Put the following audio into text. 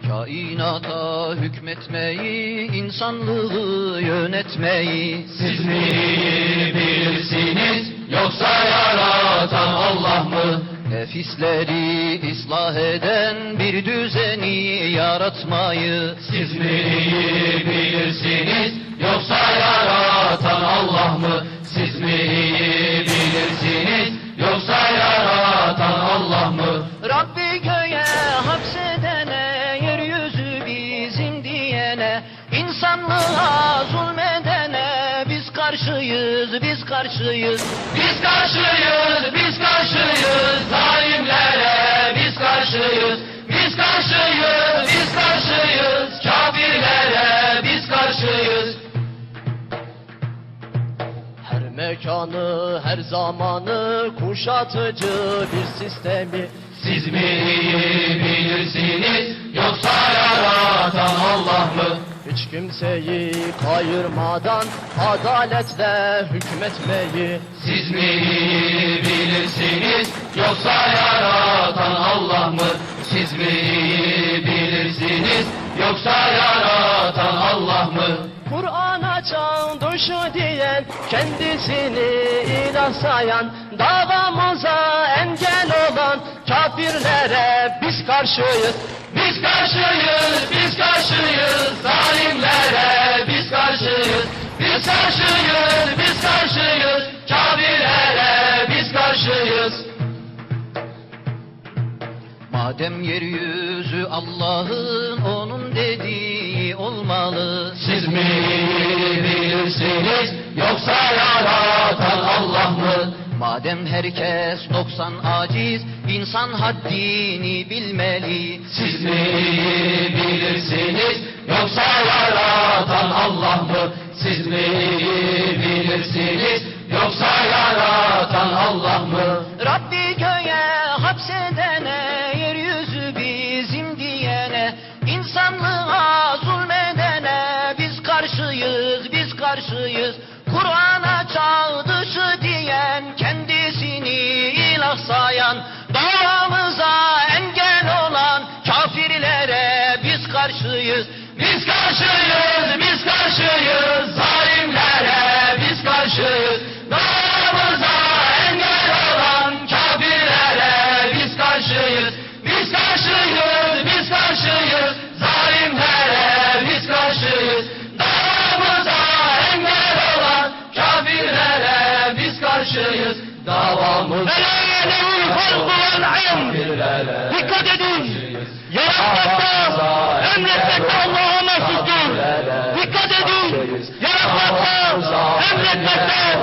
Kainata hükmetmeyi, insanlığı yönetmeyi Siz mi iyi bilirsiniz, yoksa yaratan Allah mı? Nefisleri ıslah eden bir düzeni yaratmayı Siz mi iyi bilirsiniz, yoksa yaratan Allah mı? Siz mi iyi bilirsiniz, yoksa yaratan Allah mı? Rabbi göğe hapsedene, yeryüzü bizim diyene, insanlığa zulmedene biz karşıyız, biz karşıyız. Biz karşıyız, biz karşıyız, zalimlere biz karşıyız. Biz karşıyız, biz karşıyız, kafirlere biz karşıyız. Her mekanı, her zamanı kuşatıcı bir sistemi Siz mi iyi bilirsiniz, yoksa yaratan Allah mı? hiç kimseyi kayırmadan adaletle hükmetmeyi Siz mi iyi bilirsiniz, yoksa yaratan Allah mı? Siz mi iyi bilirsiniz, yoksa yaratan Allah mı? Kur'an'a çağ dışı diyen, kendisini ilah sayan, davamıza engel olan kafirlere biz karşıyız. Biz karşıyız, biz karşıyız, zalimlere biz karşıyız. Biz karşıyız, biz karşıyız, kafirlere biz karşıyız. Madem yeryüzü Allah'ın, onun dediği olmalı. Siz mi bilirsiniz, yoksa yaratan Allah mı? Madem herkes 90 aciz, insan haddini bilmeli. Siz mi bilirsiniz, yoksa yaratan Allah mı? Siz mi bilirsiniz, yoksa yaratan Allah mı? Rabbi göğe hapsedene, yeryüzü bizim diyene, insanlığa zulmedene biz karşıyız, biz karşıyız. Kur'an'a çağ dışı diyen, kendisini ilah sayan, davamıza engel olan kafirlere biz karşıyız. Biz karşıyız, biz karşıyız, zalimlere biz karşıyız. Davamıza engel olan kafirlere biz karşıyız. Biz karşıyız, biz karşıyız, zalimlere biz karşıyız. Davamıza engel olan kafirlere biz karşıyız. Davamıza Dikkat edin! Yaratmakta, emretmekte Allah'a mahsustur. Dikkat edin! Yaratmakta, emretmekte